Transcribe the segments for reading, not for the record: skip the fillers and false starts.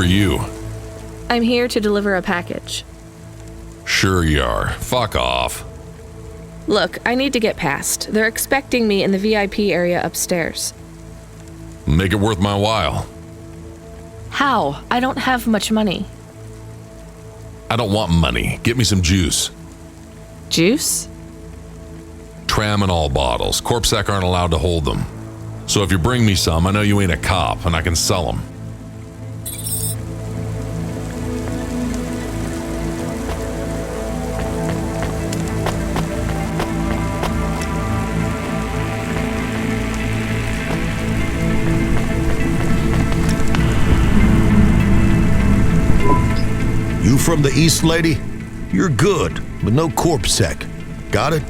you? I'm here to deliver a package. Sure you are. Fuck off. Look, I need to get past. They're expecting me in the VIP area upstairs. Make it worth my while. How? I don't have much money. I don't want money. Get me some juice. Juice? Tramadol bottles. Corpsec aren't allowed to hold them. So if you bring me some, I know you ain't a cop, and I can sell them. You from the East, lady? You're good, but no corpsec. Got it?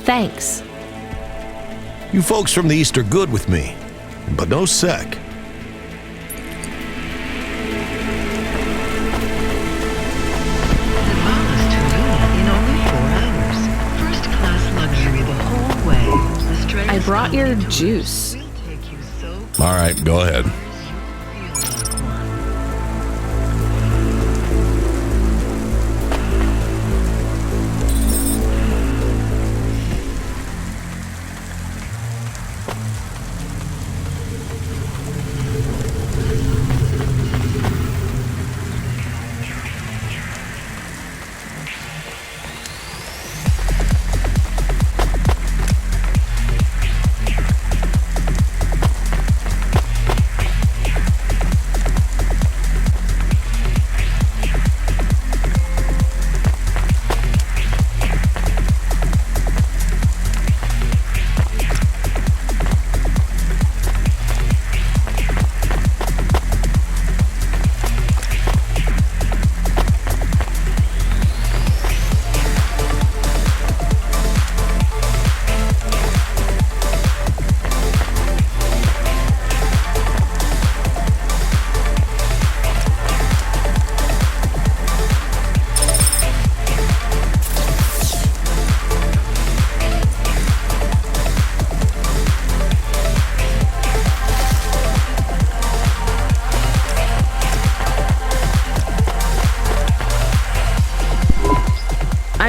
Thanks. You folks from the East are good with me, but no sec. I brought your juice. All right, go ahead.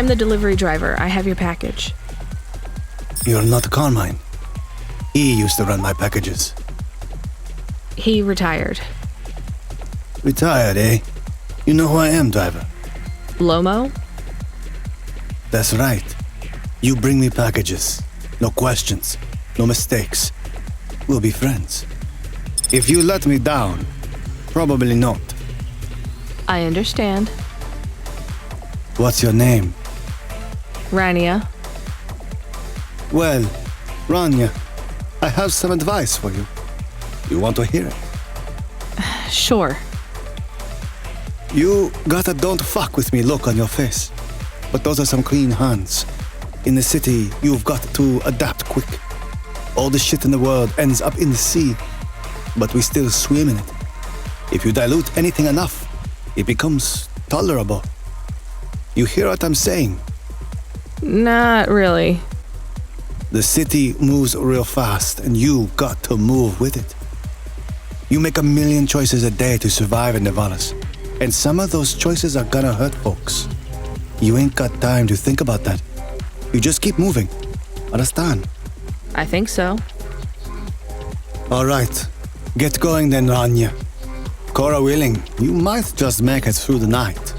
I'm the delivery driver. I have your package. You're not Carmine. He used to run my packages. He retired. Retired, eh? You know who I am, driver. Lomo? That's right. You bring me packages. No questions. No mistakes. We'll be friends. If you let me down, probably not. I understand. What's your name? Rania. Well, Rania, I have some advice for you. You want to hear it? Sure. You got a don't fuck with me look on your face. But those are some clean hands. In the city, you've got to adapt quick. All the shit in the world ends up in the sea, but we still swim in it. If you dilute anything enough, it becomes tolerable. You hear what I'm saying? Not really. The city moves real fast, and you got to move with it. You make a million choices a day to survive in Nevadas, and some of those choices are gonna hurt folks. You ain't got time to think about that. You just keep moving. Understand? I think so. All right. Get going then, Rania. Cora willing, you might just make it through the night.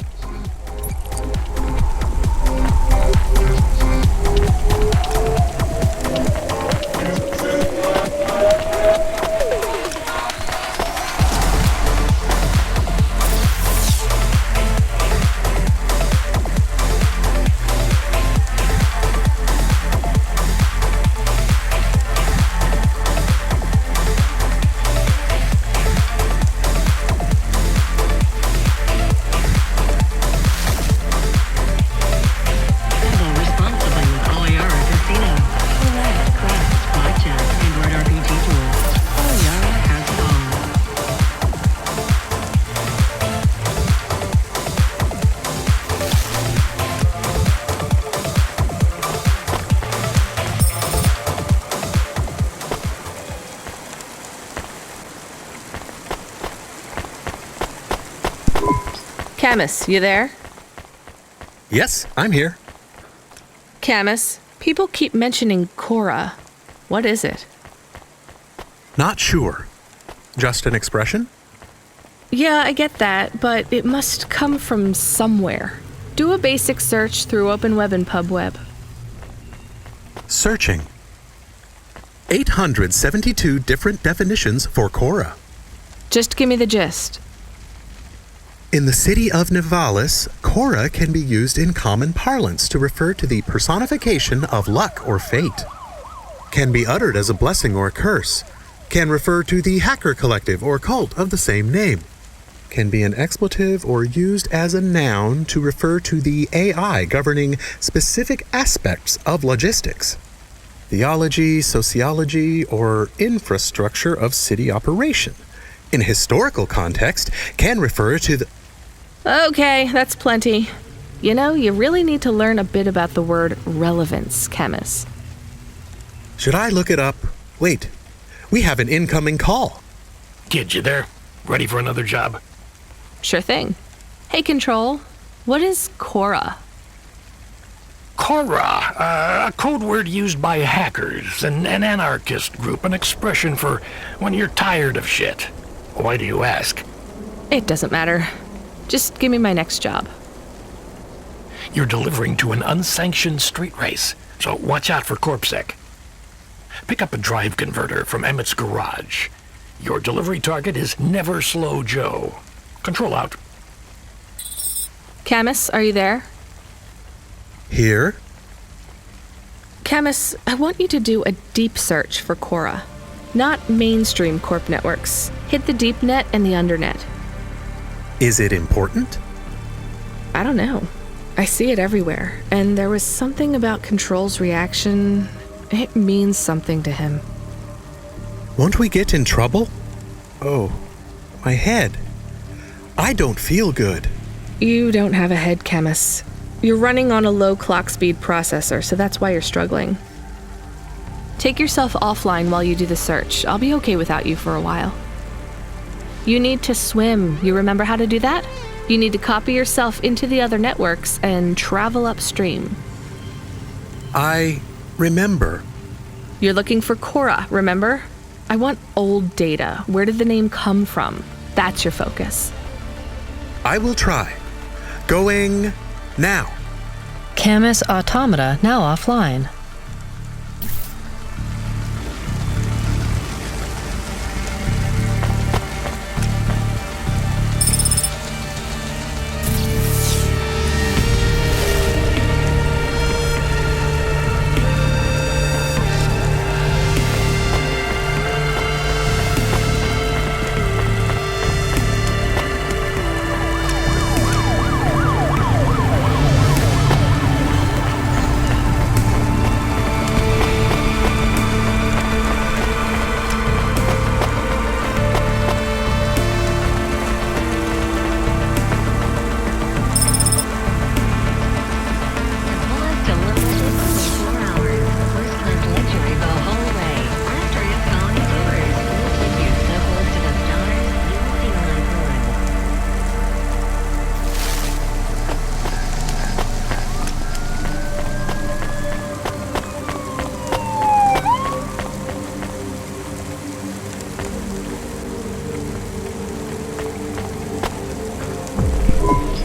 Camus, you there? Yes, I'm here. Camus, people keep mentioning Cora. What is it? Not sure. Just an expression? Yeah, I get that, but it must come from somewhere. Do a basic search through OpenWeb and PubWeb. Searching. 872 different definitions for Cora. Just give me the gist. In the city of Nivalis, Cora can be used in common parlance to refer to the personification of luck or fate. Can be uttered as a blessing or a curse. Can refer to the hacker collective or cult of the same name. Can be an expletive or used as a noun to refer to the AI governing specific aspects of logistics, theology, sociology, or infrastructure of city operation. In a historical context, can refer to the... Okay, that's plenty. You know, you really need to learn a bit about the word relevance, Camus. Should I look it up? Wait, we have an incoming call. Kid, you there? Ready for another job? Sure thing. Hey, Control, what is Cora? Cora, a code word used by hackers, an anarchist group, an expression for when you're tired of shit. Why do you ask? It doesn't matter. Just give me my next job. You're delivering to an unsanctioned street race, so watch out for CorpSec. Pick up a drive converter from Emmett's garage. Your delivery target is Never Slow Joe. Control out. Camus, are you there? Here? Camus, I want you to do a deep search for Cora. Not mainstream corp networks. Hit the deep net and the undernet. Is it important? I don't know. I see it everywhere, and there was something about Control's reaction. It means something to him. Won't we get in trouble? Oh, my head. I don't feel good. You don't have a head, Camus. You're running on a low clock speed processor, so that's why you're struggling. Take yourself offline while you do the search. I'll be okay without you for a while. You need to swim. You remember how to do that? You need to copy yourself into the other networks and travel upstream. I remember. You're looking for Cora, remember? I want old data. Where did the name come from? That's your focus. I will try. Going now. Camus Automata now offline.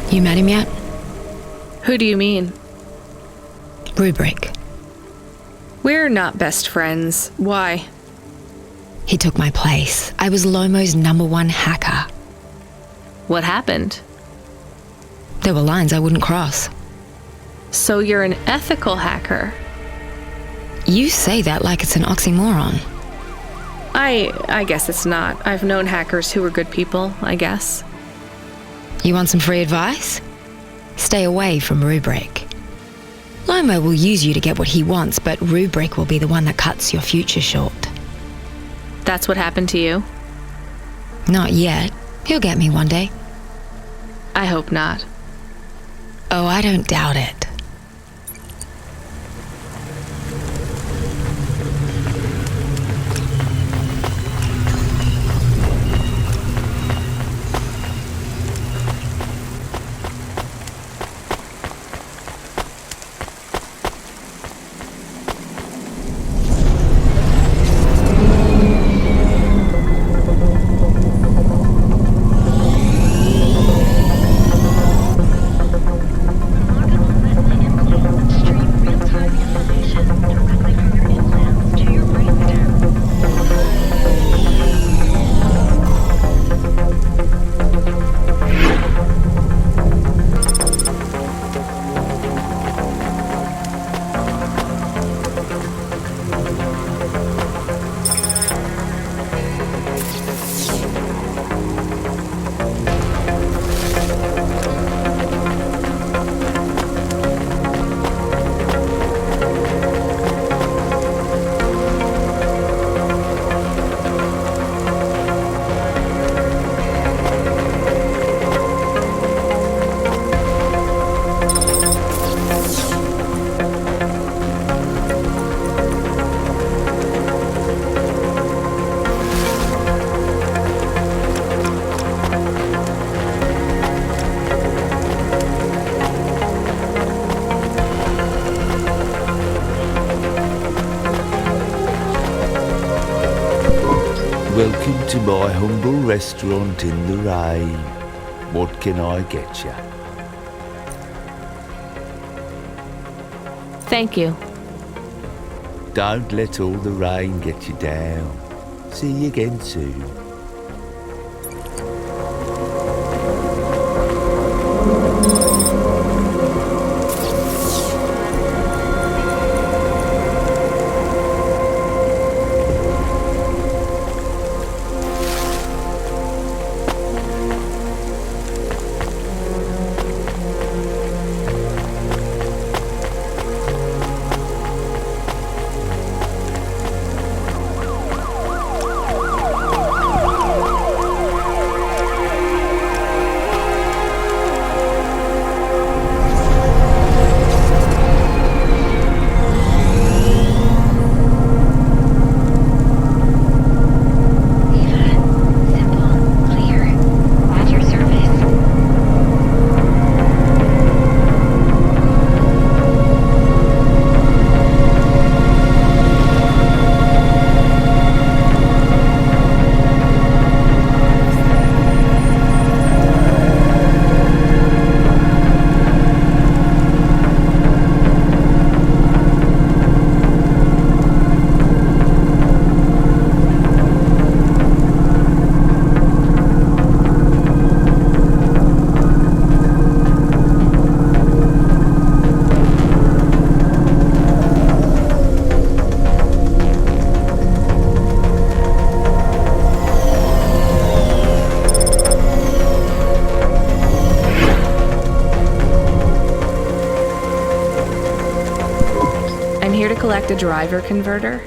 You met him yet? Who do you mean? Rubric. We're not best friends. Why? He took my place. I was Lomo's #1 hacker. What happened? There were lines I wouldn't cross. So you're an ethical hacker. You say that like it's an oxymoron. I guess it's not. I've known hackers who were good people, I guess. You want some free advice? Stay away from Rubric. Lomo will use you to get what he wants, but Rubric will be the one that cuts your future short. That's what happened to you? Not yet. He'll get me one day. I hope not. Oh, I don't doubt it. Welcome to my humble restaurant in the rain. What can I get you? Thank you. Don't let all the rain get you down. See you again soon. Collect a driver converter?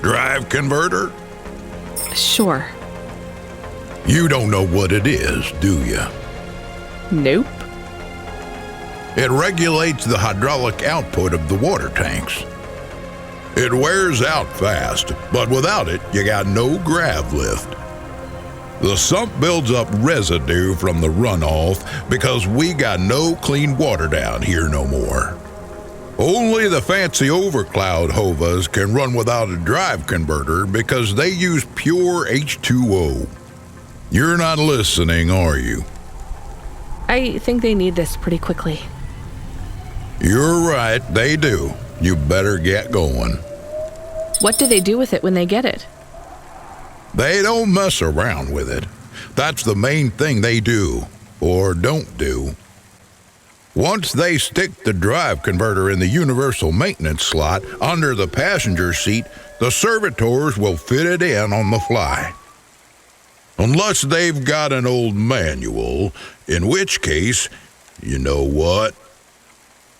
Drive converter? Sure. You don't know what it is, do you? Nope. It regulates the hydraulic output of the water tanks. It wears out fast, but without it, you got no grav lift. The sump builds up residue from the runoff because we got no clean water down here no more. Only the fancy overcloud hovas can run without a drive converter because they use pure H2O. You're not listening, are you? I think they need this pretty quickly. You're right, they do. You better get going. What do they do with it when they get it? They don't mess around with it. That's the main thing they do, or don't do. Once they stick the drive converter in the universal maintenance slot under the passenger seat, the servitors will fit it in on the fly. Unless they've got an old manual, in which case, you know what?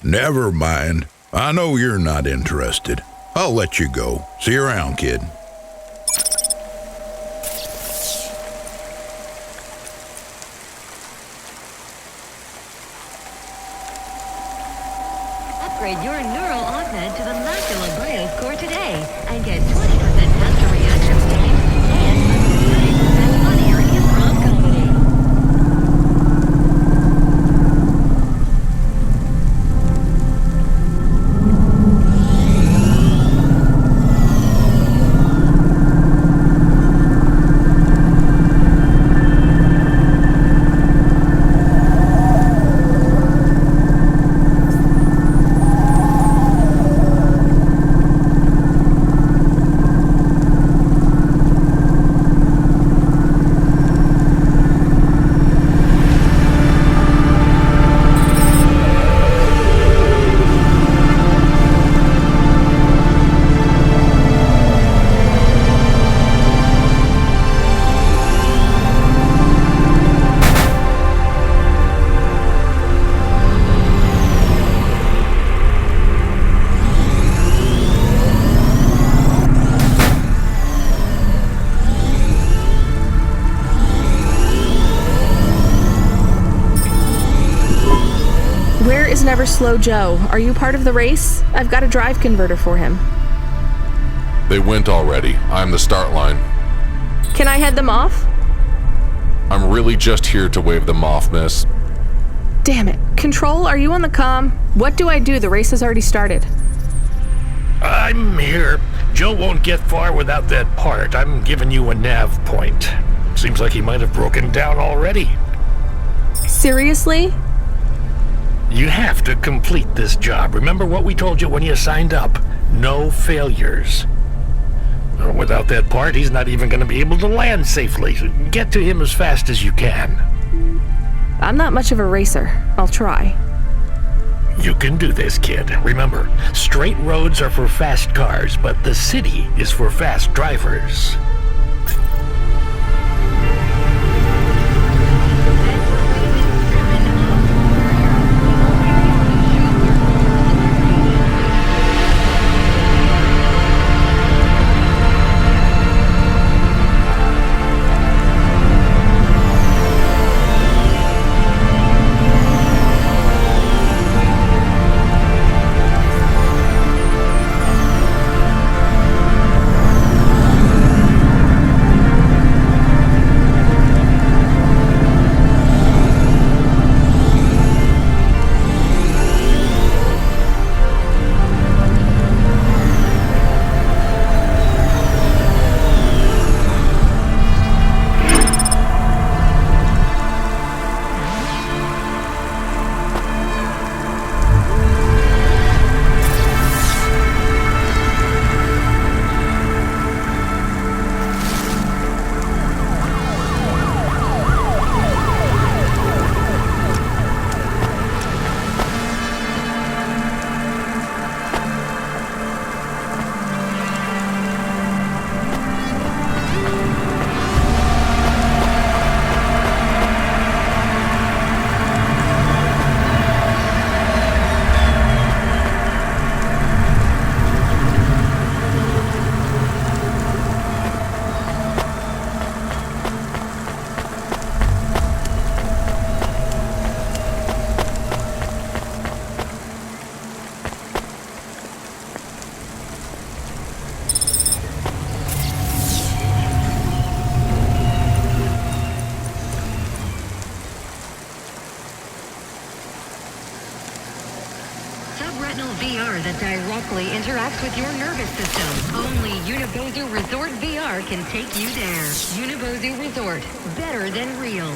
Never mind. I know you're not interested. I'll let you go. See you around, kid. Upgrade your neural augment to the Macula BIOS core today and get 20% faster reaction time and 30% funnier improv comedy. Never Slow Joe. Are you part of the race? I've got a drive converter for him. They went already. I'm the start line. Can I head them off? I'm really just here to wave them off, miss. Damn it. Control, are you on the comm? What do I do? The race has already started. I'm here. Joe won't get far without that part. I'm giving you a nav point. Seems like he might have broken down already. Seriously? You have to complete this job. Remember what we told you when you signed up. No failures. Without that part, he's not even going to be able to land safely. So get to him as fast as you can. I'm not much of a racer. I'll try. You can do this, kid. Remember, straight roads are for fast cars, but the city is for fast drivers. Subretinal VR that directly interacts with your nervous system. Only Unibozu Resort VR can take you there. Unibozu Resort, better than real.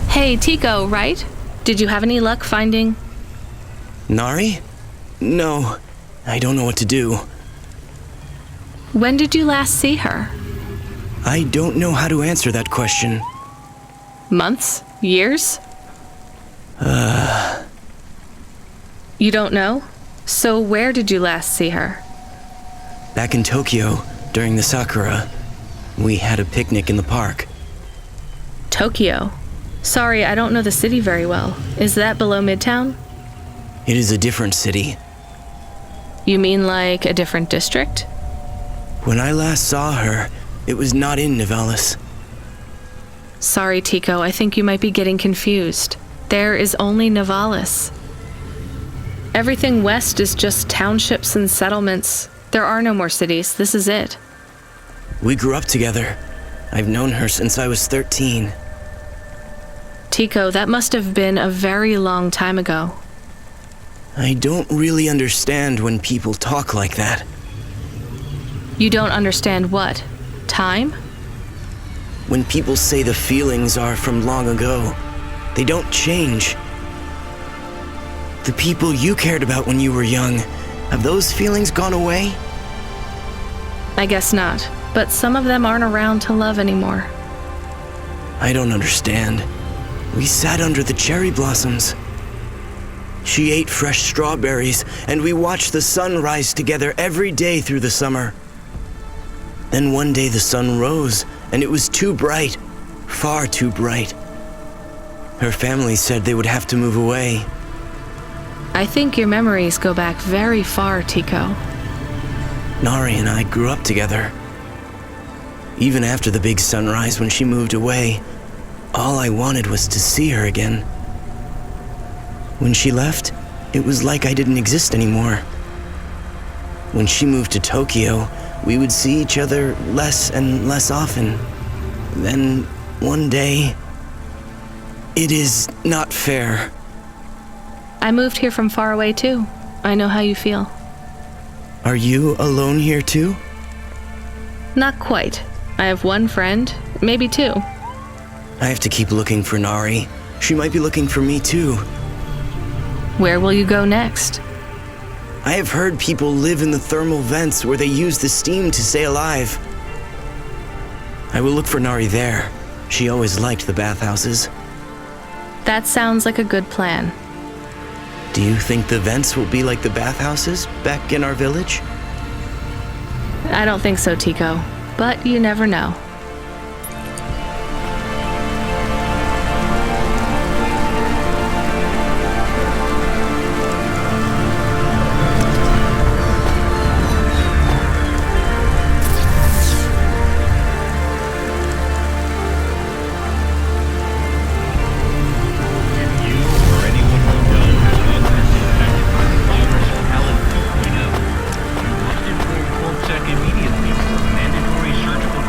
Hey, Tico, right? Did you have any luck finding... Nari? No, I don't know what to do. When did you last see her? I don't know how to answer that question. Months? Years? You don't know? So where did you last see her? Back in Tokyo, during the Sakura, we had a picnic in the park. Tokyo? Sorry, I don't know the city very well. Is that below Midtown? It is a different city. You mean like a different district? When I last saw her, it was not in Nivalis. Sorry, Tico, I think you might be getting confused. There is only Nivalis. Everything west is just townships and settlements. There are no more cities. This is it. We grew up together. I've known her since I was 13. Tico, that must have been a very long time ago. I don't really understand when people talk like that. You don't understand what? Time? When people say the feelings are from long ago, they don't change. The people you cared about when you were young, have those feelings gone away? I guess not, but some of them aren't around to love anymore. I don't understand. We sat under the cherry blossoms. She ate fresh strawberries, and we watched the sun rise together every day through the summer. Then one day the sun rose, and it was too bright, far too bright. Her family said they would have to move away. I think your memories go back very far, Tico. Nari and I grew up together. Even after the big sunrise when she moved away, all I wanted was to see her again. When she left, it was like I didn't exist anymore. When she moved to Tokyo, we would see each other less and less often. Then, one day, it is not fair. I moved here from far away too. I know how you feel. Are you alone here too? Not quite. I have one friend, maybe two. I have to keep looking for Nari. She might be looking for me too. Where will you go next? I have heard people live in the thermal vents where they use the steam to stay alive. I will look for Nari there. She always liked the bathhouses. That sounds like a good plan. Do you think the vents will be like the bathhouses back in our village? I don't think so, Tico. But you never know. Immediately for mandatory surgical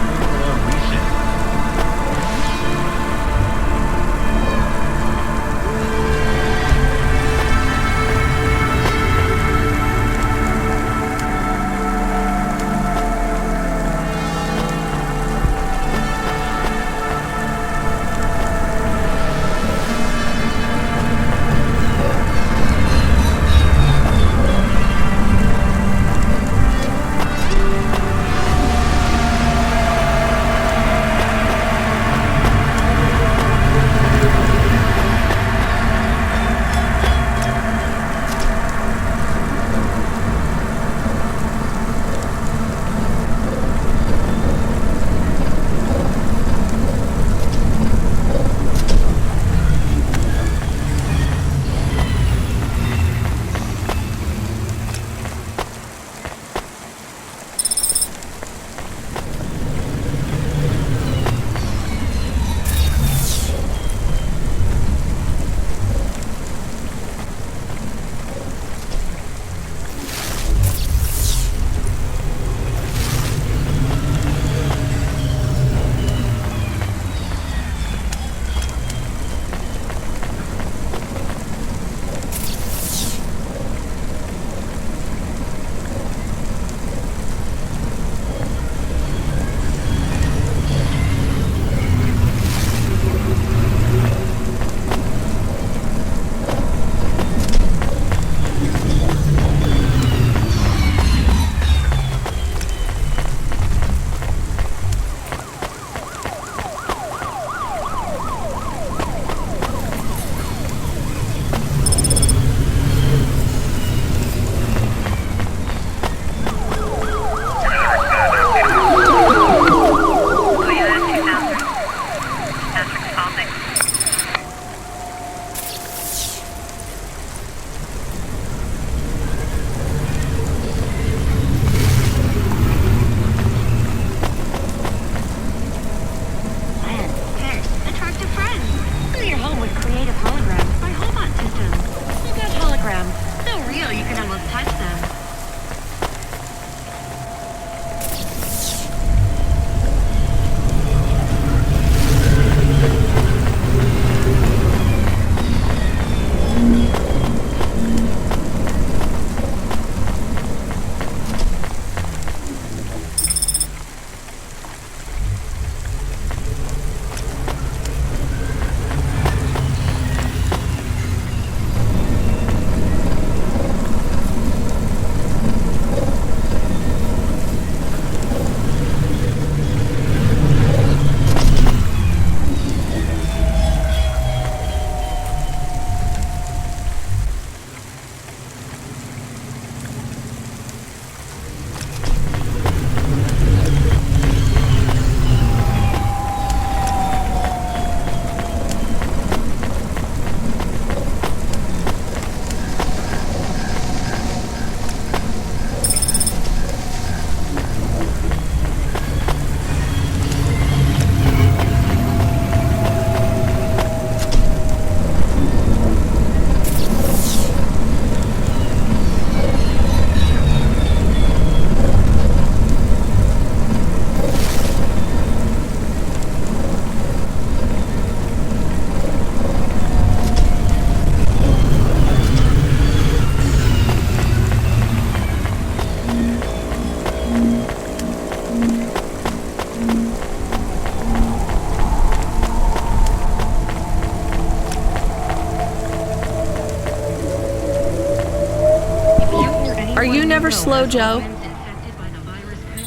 Are you never slow, Joe?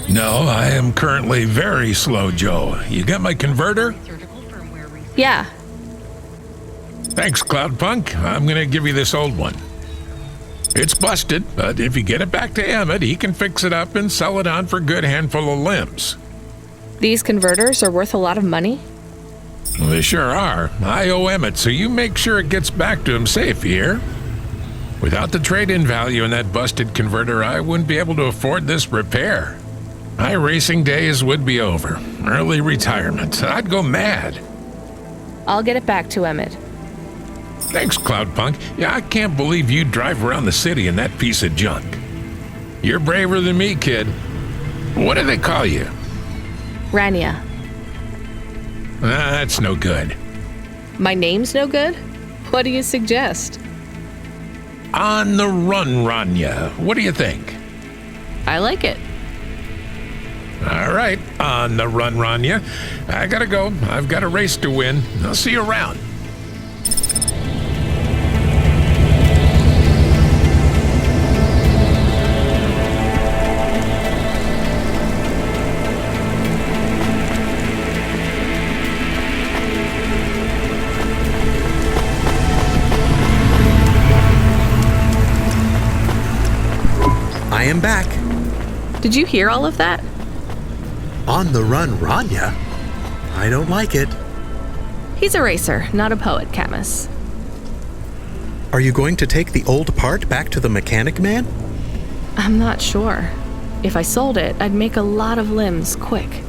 No, I am currently very slow, Joe. You got my converter? Yeah. Thanks, Cloudpunk. I'm gonna give you this old one. It's busted, but if you get it back to Emmett, he can fix it up and sell it on for a good handful of limbs. These converters are worth a lot of money? Well, they sure are. I owe Emmett, so you make sure it gets back to him safe, you hear? Without the trade-in value in that busted converter, I wouldn't be able to afford this repair. My racing days would be over. Early retirement. I'd go mad. I'll get it back to Emmett. Thanks, Cloudpunk. Yeah, I can't believe you drive around the city in that piece of junk. You're braver than me, kid. What do they call you? Rania. That's no good. My name's no good? What do you suggest? On the run, Rania. What do you think? I like it. All right, on the run, Rania. I gotta go. I've got a race to win. I'll see you around. I am back. Did you hear all of that? On the run, Rania? I don't like it. He's a racer, not a poet, Camus. Are you going to take the old part back to the mechanic man? I'm not sure. If I sold it, I'd make a lot of limbs quick.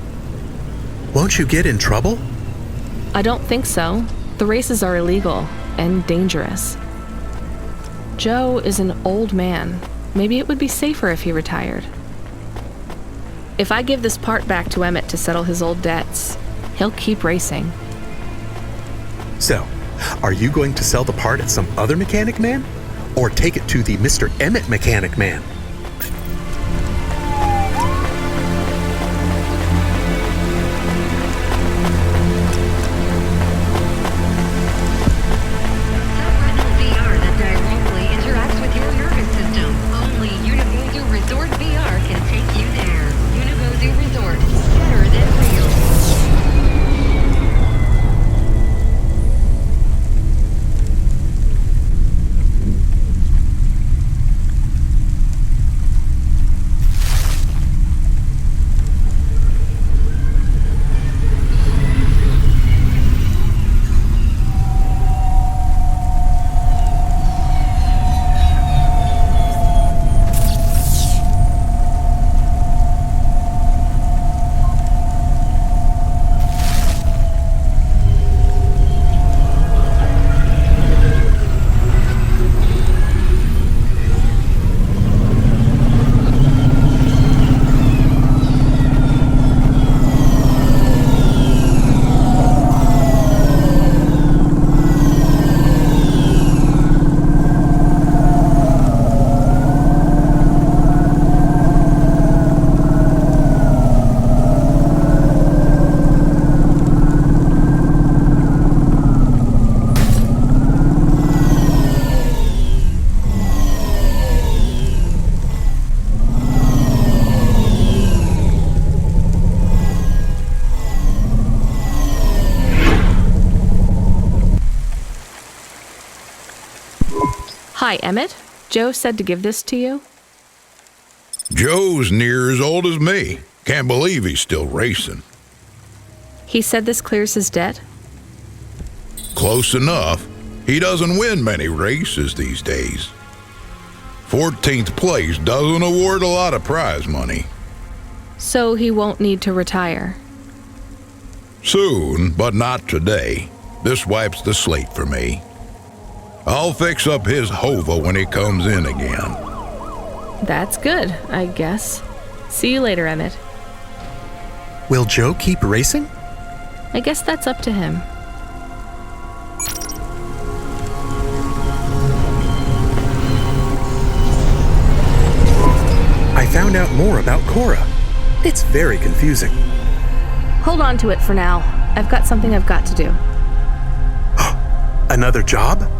Won't you get in trouble? I don't think so. The races are illegal and dangerous. Joe is an old man. Maybe it would be safer if he retired. If I give this part back to Emmett to settle his old debts, he'll keep racing. So, are you going to sell the part at some other mechanic man? Or take it to the Mr. Emmett mechanic man? VR that directly interacts with your nervous system. Only Universal Resort VR can take you there. Universal Resort, better than real. Hi, Emmett. Joe said to give this to you. Joe's near as old as me. Can't believe he's still racing. He said this clears his debt. Close enough. He doesn't win many races these days. 14th place doesn't award a lot of prize money. So he won't need to retire. Soon, but not today. This wipes the slate for me. I'll fix up his hova when he comes in again. That's good, I guess. See you later, Emmett. Will Joe keep racing? I guess that's up to him. I found out more about Cora. It's very confusing. Hold on to it for now. I've got something I've got to do. Another job?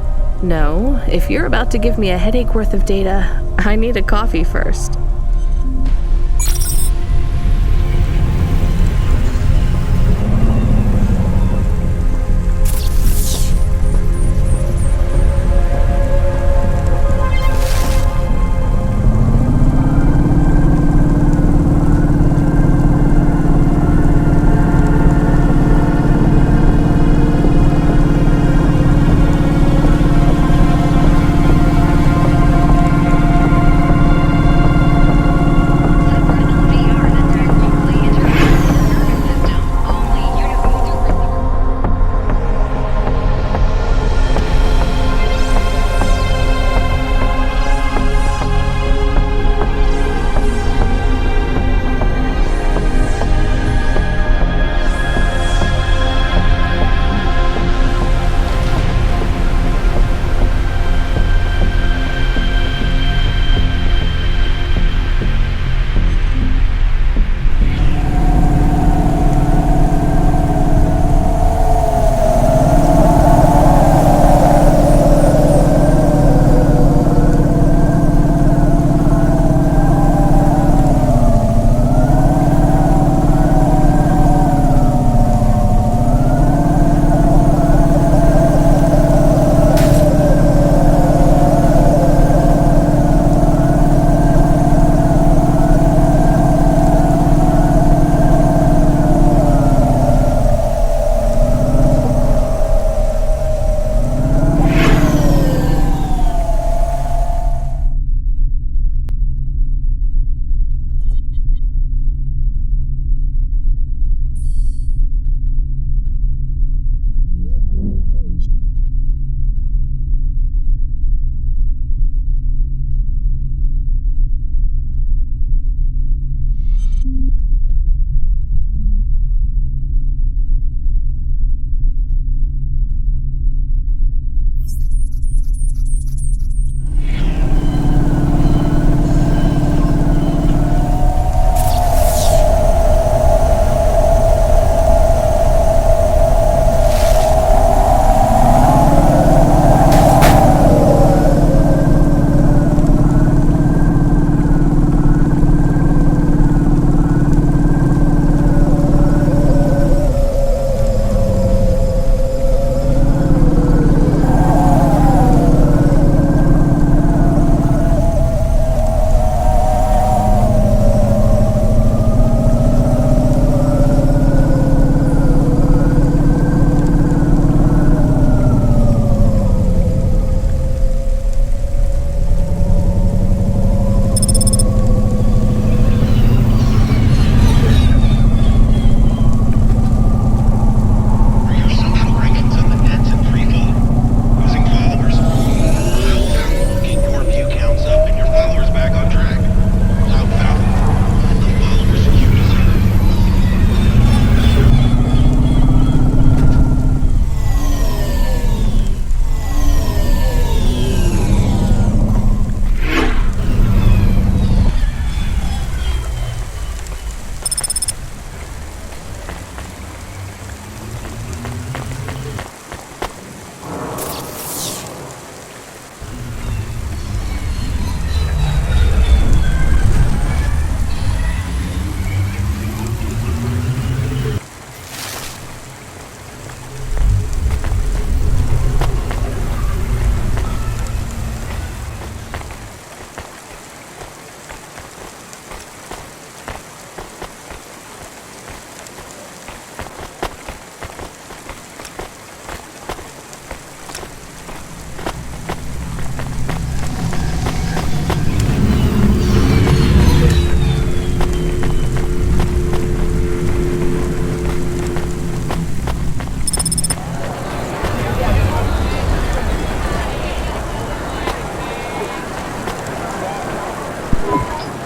No, if you're about to give me a headache worth of data, I need a coffee first.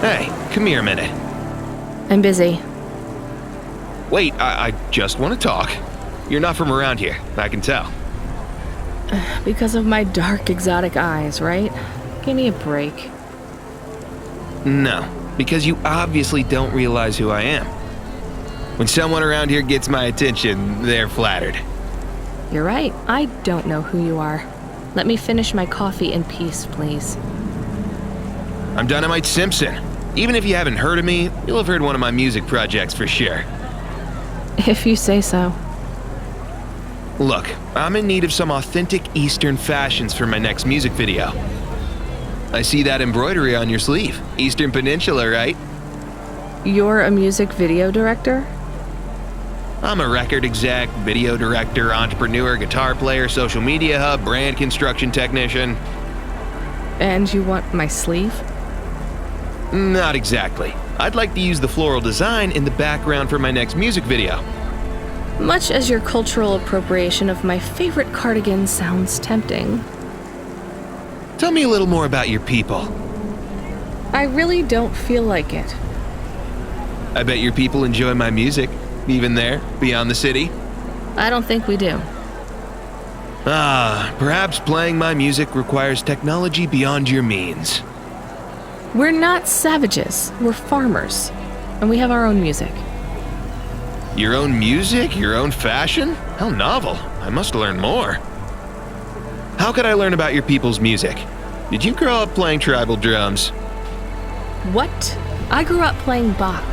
Hey, come here a minute. I'm busy. Wait, I just want to talk. You're not from around here, I can tell. Because of my dark, exotic eyes, right? Give me a break. No, because you obviously don't realize who I am. When someone around here gets my attention, they're flattered. You're right. I don't know who you are. Let me finish my coffee in peace, please. I'm Dynamite Simpson. Even if you haven't heard of me, you'll have heard one of my music projects for sure. If you say so. Look, I'm in need of some authentic Eastern fashions for my next music video. I see that embroidery on your sleeve. Eastern Peninsula, right? You're a music video director? I'm a record exec, video director, entrepreneur, guitar player, social media hub, brand construction technician. And you want my sleeve? Not exactly. I'd like to use the floral design in the background for my next music video. Much as your cultural appropriation of my favorite cardigan sounds tempting. Tell me a little more about your people. I really don't feel like it. I bet your people enjoy my music, even there, beyond the city. I don't think we do. Perhaps playing my music requires technology beyond your means. We're not savages, we're farmers, and we have our own music. Your own music? Your own fashion? How novel. I must learn more. How could I learn about your people's music? Did you grow up playing tribal drums? What? I grew up playing Bach.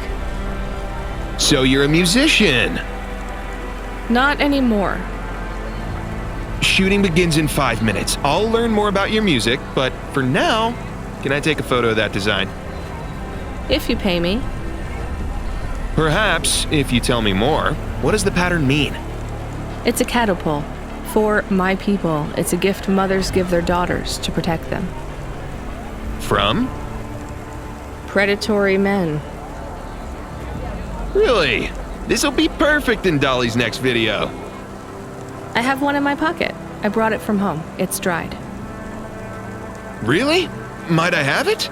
So you're a musician? Not anymore. Shooting begins in 5 minutes. I'll learn more about your music, but for now, can I take a photo of that design? If you pay me. Perhaps, if you tell me more, what does the pattern mean? It's a catapult. For my people, it's a gift mothers give their daughters to protect them. From? Predatory men. Really? This'll be perfect in Dolly's next video. I have one in my pocket. I brought it from home. It's dried. Really? Might I have it?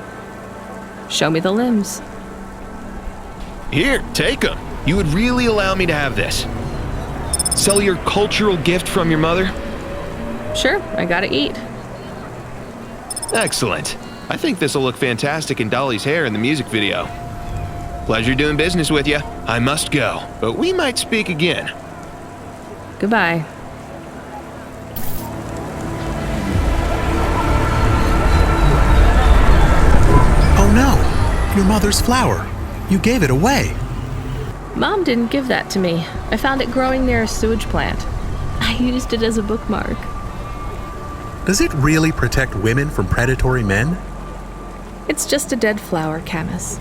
Show me the limbs. Here, take them. You would really allow me to have this? Sell your cultural gift from your mother? Sure, I gotta eat. Excellent. I think this'll look fantastic in Dolly's hair in the music video. Pleasure doing business with you. I must go, but we might speak again. Goodbye. Oh no! Your mother's flower. You gave it away. Mom didn't give that to me. I found it growing near a sewage plant. I used it as a bookmark. Does it really protect women from predatory men? It's just a dead flower, Camus.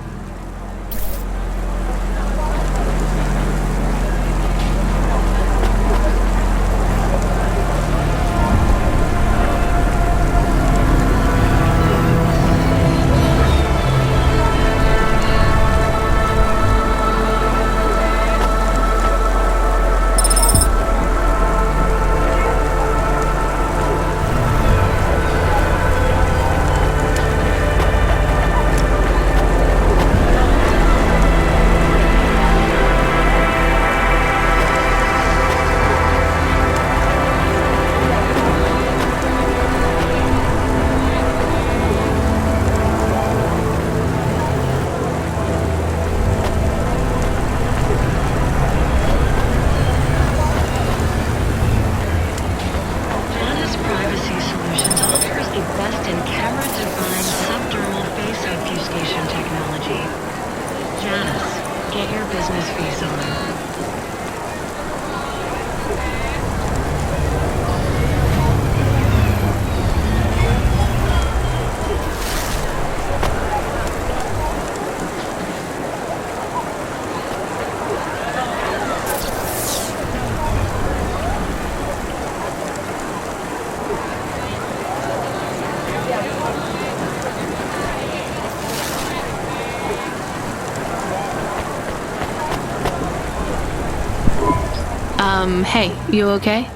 Hey, you okay?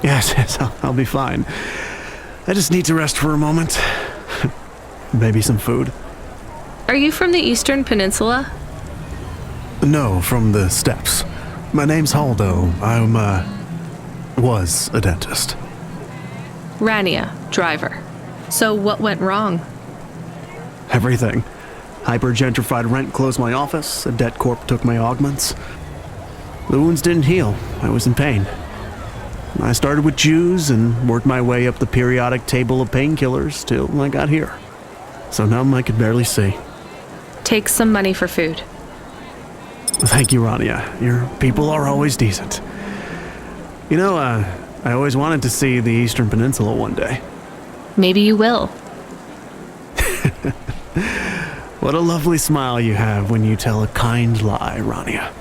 Yes, I'll be fine. I just need to rest for a moment. Maybe some food. Are you from the Eastern Peninsula? No, from the steppes. My name's Haldo. Was a dentist. Rania, driver. So what went wrong? Everything. Hyper-gentrified rent closed my office, a debt corp took my augments. The wounds didn't heal. I was in pain. I started with Jews and worked my way up the periodic table of painkillers till I got here. So numb I could barely see. Take some money for food. Thank you, Rania. Your people are always decent. You know, I always wanted to see the Eastern Peninsula one day. Maybe you will. What a lovely smile you have when you tell a kind lie, Rania.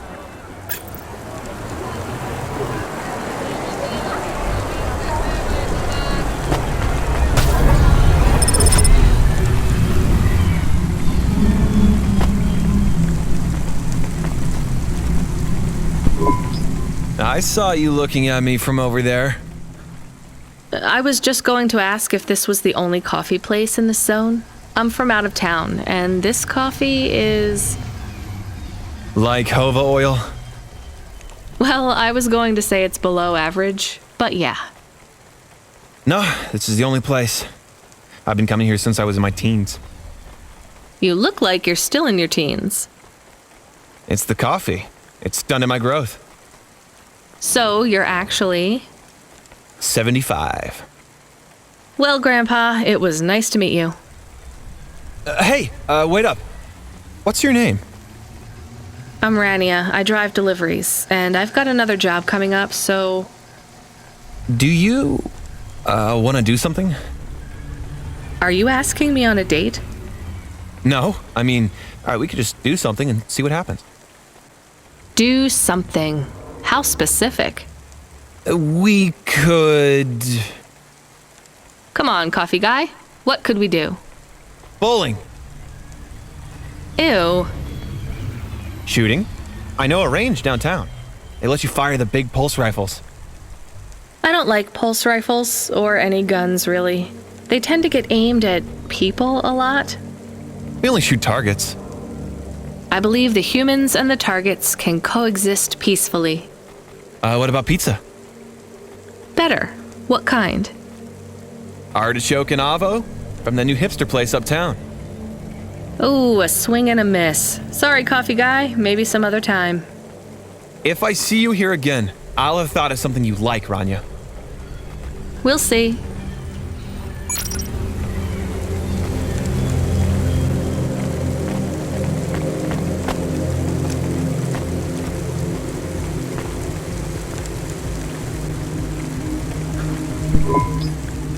I saw you looking at me from over there. I was just going to ask if this was the only coffee place in this zone. I'm from out of town, and this coffee is... Like Hova oil? Well, I was going to say it's below average, but yeah. No, this is the only place. I've been coming here since I was in my teens. You look like you're still in your teens. It's the coffee. It's stunted my growth. So, you're actually... 75. Well, Grandpa, it was nice to meet you. Hey, wait up. What's your name? I'm Rania. I drive deliveries, and I've got another job coming up, so... Do you, want to do something? Are you asking me on a date? No, I mean, alright, we could just do something and see what happens. Do something. How specific? We could... Come on, coffee guy. What could we do? Bowling. Ew. Shooting. I know a range downtown. They let you fire the big pulse rifles. I don't like pulse rifles, or any guns, really. They tend to get aimed at people a lot. We only shoot targets. I believe the humans and the targets can coexist peacefully. What about pizza? Better. What kind? Artichoke and avo from the new hipster place uptown. Ooh, a swing and a miss. Sorry, coffee guy. Maybe some other time. If I see you here again, I'll have thought of something you like, Rania. We'll see.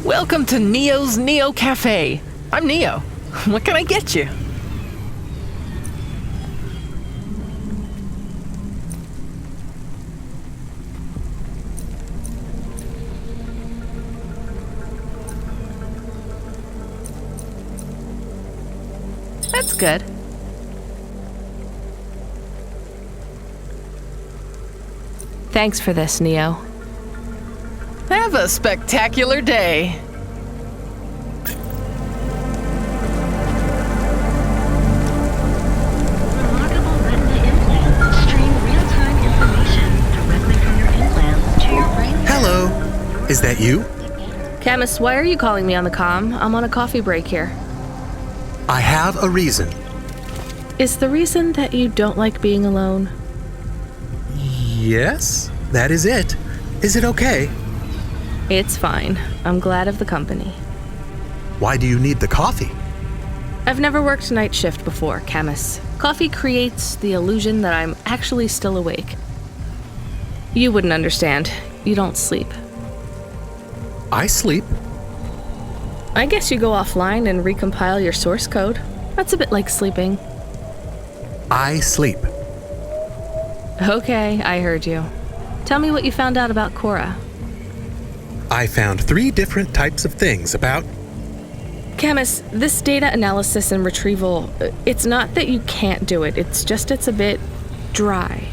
Welcome to Neo's Neo Cafe. I'm Neo. What can I get you? That's good. Thanks for this, Neo. Have a spectacular day. Remarkable retina implants stream real-time information directly from your implants to your brain. Hello. Is that you? Camus, why are you calling me on the comm? I'm on a coffee break here. I have a reason. Is the reason that you don't like being alone? Yes, that is it. Is it okay? It's fine. I'm glad of the company. Why do you need the coffee? I've never worked night shift before, Camus. Coffee creates the illusion that I'm actually still awake. You wouldn't understand. You don't sleep. I sleep. I guess you go offline and recompile your source code. That's a bit like sleeping. I sleep. Okay, I heard you. Tell me what you found out about Cora. I found 3 different types of things about... Camus, this data analysis and retrieval, it's not that you can't do it, it's just it's a bit dry.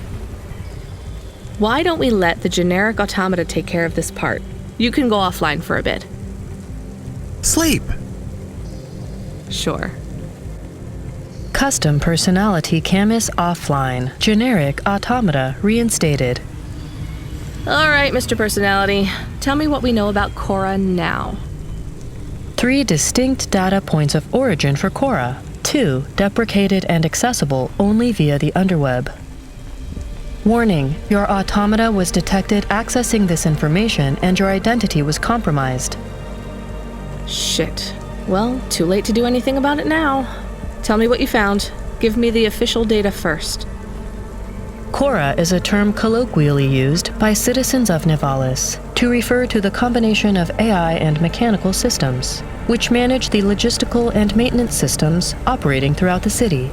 Why don't we let the generic automata take care of this part? You can go offline for a bit. Sleep. Sure. Custom personality Camus offline. Generic automata reinstated. All right, Mr. Personality. Tell me what we know about Cora now. 3 distinct data points of origin for Cora. 2 deprecated and accessible only via the underweb. Warning, your automata was detected accessing this information and your identity was compromised. Shit. Well, too late to do anything about it now. Tell me what you found. Give me the official data first. Cora is a term colloquially used by citizens of Nivalis to refer to the combination of AI and mechanical systems, which manage the logistical and maintenance systems operating throughout the city.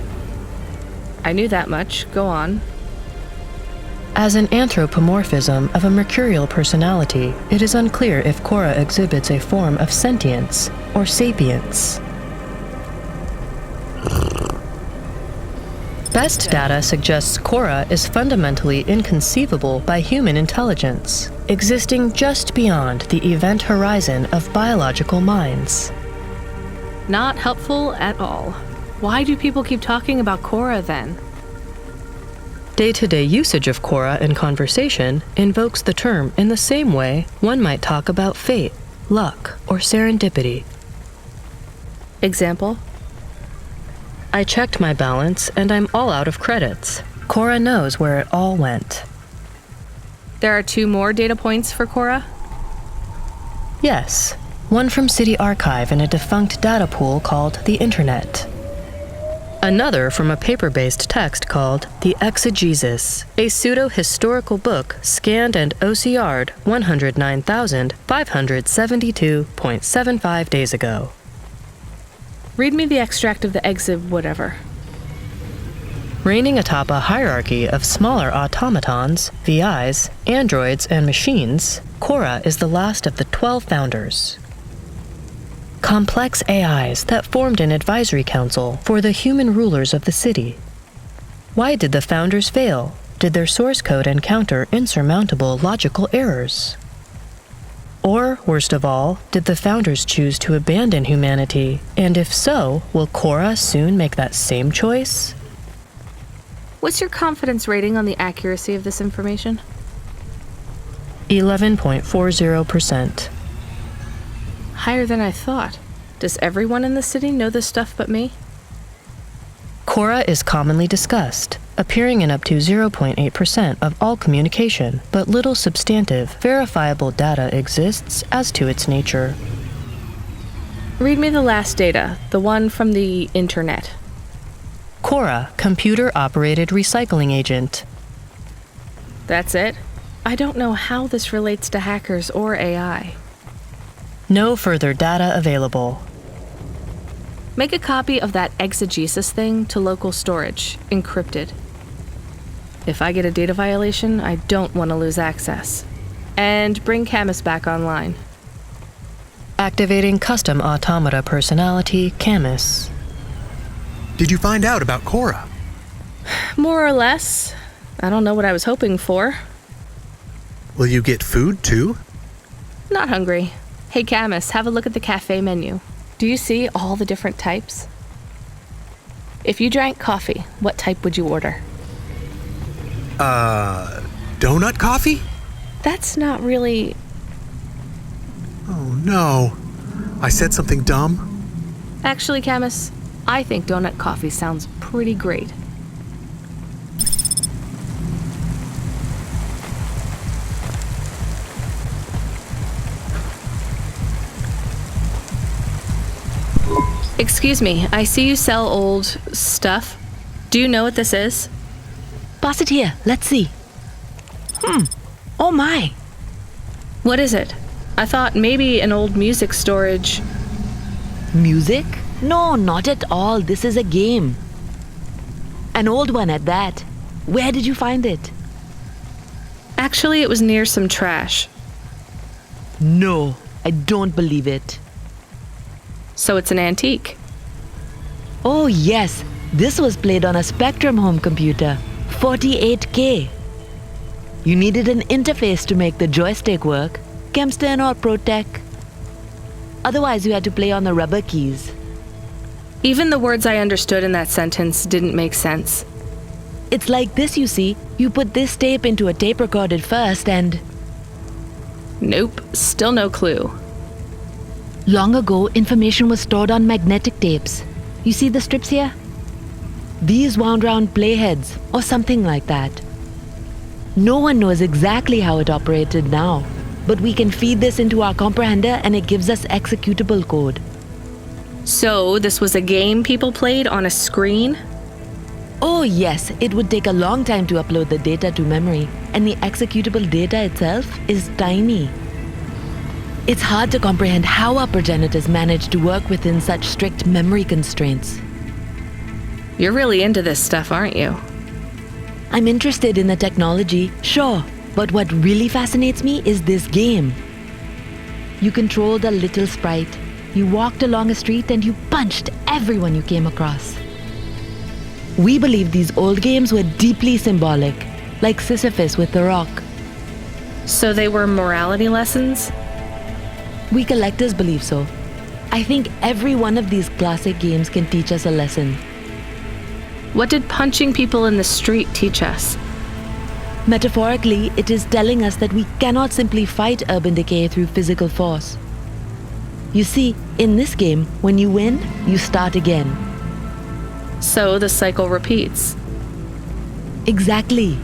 I knew that much. Go on. As an anthropomorphism of a mercurial personality, it is unclear if Cora exhibits a form of sentience or sapience. Best data suggests Cora is fundamentally inconceivable by human intelligence, existing just beyond the event horizon of biological minds. Not helpful at all. Why do people keep talking about Cora then? Day-to-day usage of Cora in conversation invokes the term in the same way one might talk about fate, luck, or serendipity. Example? I checked my balance and I'm all out of credits. Cora knows where it all went. There are 2 more data points for Cora? Yes, one from City Archive in a defunct data pool called the Internet. Another from a paper-based text called The Exegesis, a pseudo-historical book scanned and OCR'd 109,572.75 days ago. Read me the extract of the exib whatever. Reigning atop a hierarchy of smaller automatons, VIs, androids, and machines, Cora is the last of the 12 founders. Complex AIs that formed an advisory council for the human rulers of the city. Why did the founders fail? Did their source code encounter insurmountable logical errors? Or, worst of all, did the founders choose to abandon humanity? And if so, will Cora soon make that same choice? What's your confidence rating on the accuracy of this information? 11.40%. Higher than I thought. Does everyone in the city know this stuff but me? Cora is commonly discussed, appearing in up to 0.8% of all communication, but little substantive, verifiable data exists as to its nature. Read me the last data, the one from the Internet. Cora, computer-operated recycling agent. That's it? I don't know how this relates to hackers or AI. No further data available. Make a copy of that exegesis thing to local storage, encrypted. If I get a data violation, I don't want to lose access. And bring Camus back online. Activating custom automata personality, Camus. Did you find out about Cora? More or less. I don't know what I was hoping for. Will you get food too? Not hungry. Hey Camus, have a look at the cafe menu. Do you see all the different types? If you drank coffee, what type would you order? Donut coffee? That's not really... Oh no. I said something dumb? Actually, Camus, I think donut coffee sounds pretty great. Excuse me, I see you sell old stuff. Do you know what this is? Pass it here, let's see. Oh my. What is it? I thought maybe an old music storage. Music? No, not at all. This is a game. An old one at that. Where did you find it? Actually, it was near some trash. No, I don't believe it. So it's an antique. Oh yes, this was played on a Spectrum home computer, 48K. You needed an interface to make the joystick work, Kempston or ProTech. Otherwise you had to play on the rubber keys. Even the words I understood in that sentence didn't make sense. It's like this, you see. You put this tape into a tape recorder first and... Nope, still no clue. Long ago, information was stored on magnetic tapes. You see the strips here? These wound round playheads, or something like that. No one knows exactly how it operated now, but we can feed this into our comprehender and it gives us executable code. So, this was a game people played on a screen? Oh yes, it would take a long time to upload the data to memory, and the executable data itself is tiny. It's hard to comprehend how our progenitors managed to work within such strict memory constraints. You're really into this stuff, aren't you? I'm interested in the technology, sure, but what really fascinates me is this game. You controlled a little sprite, you walked along a street and you punched everyone you came across. We believe these old games were deeply symbolic, like Sisyphus with the rock. So they were morality lessons? We collectors believe so. I think every one of these classic games can teach us a lesson. What did punching people in the street teach us? Metaphorically, it is telling us that we cannot simply fight urban decay through physical force. You see, in this game, when you win, you start again. So the cycle repeats. Exactly.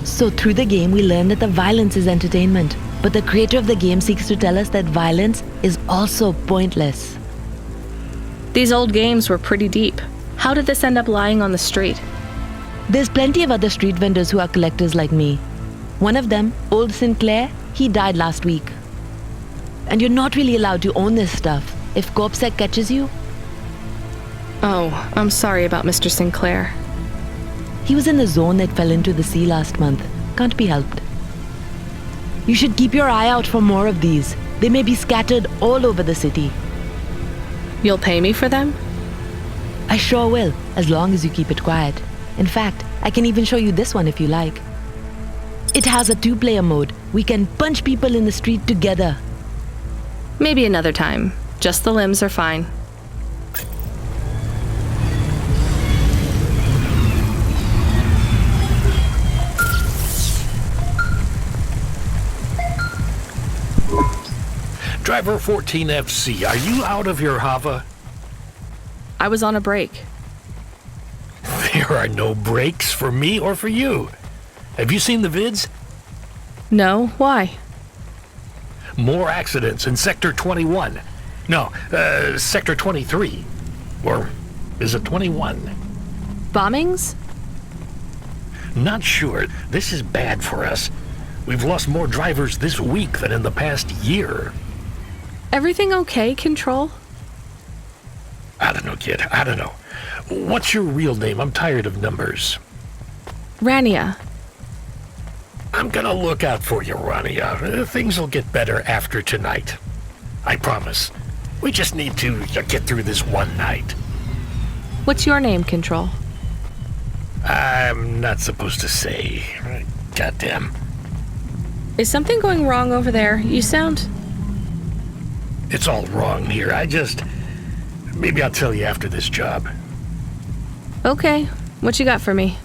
So through the game, we learn that the violence is entertainment, but the creator of the game seeks to tell us that violence is also pointless. These old games were pretty deep. How did this end up lying on the street? There's plenty of other street vendors who are collectors like me. One of them, Old Sinclair, he died last week. And you're not really allowed to own this stuff. If CorpSec catches you... Oh, I'm sorry about Mr. Sinclair. He was in the zone that fell into the sea last month. Can't be helped. You should keep your eye out for more of these. They may be scattered all over the city. You'll pay me for them? I sure will, as long as you keep it quiet. In fact, I can even show you this one if you like. It has a 2-player mode. We can punch people in the street together. Maybe another time. Just the limbs are fine. Driver 14FC, are you out of your Hava? I was on a break. There are no breaks for me or for you. Have you seen the vids? No, why? More accidents in Sector 21. No, Sector 23. Or is it 21? Bombings? Not sure. This is bad for us. We've lost more drivers this week than in the past year. Everything okay, Control? I don't know, kid. I don't know. What's your real name? I'm tired of numbers. Rania. I'm gonna look out for you, Rania. Things will get better after tonight. I promise. We just need to get through this one night. What's your name, Control? I'm not supposed to say. Goddamn. Is something going wrong over there? You sound... It's all wrong here. Maybe I'll tell you after this job. Okay. What you got for me?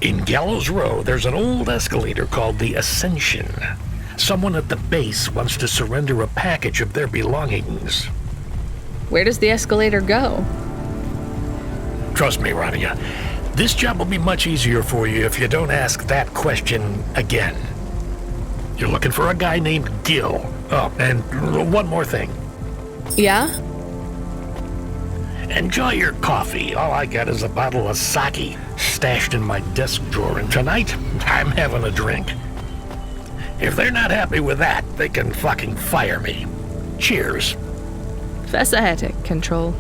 In Gallows Row, there's an old escalator called the Ascension. Someone at the base wants to surrender a package of their belongings. Where does the escalator go? Trust me, Rania. This job will be much easier for you if you don't ask that question again. You're looking for a guy named Gil. Oh, and one more thing. Yeah? Enjoy your coffee. All I got is a bottle of sake stashed in my desk drawer, and tonight, I'm having a drink. If they're not happy with that, they can fucking fire me. Cheers. Fessahetic, Control.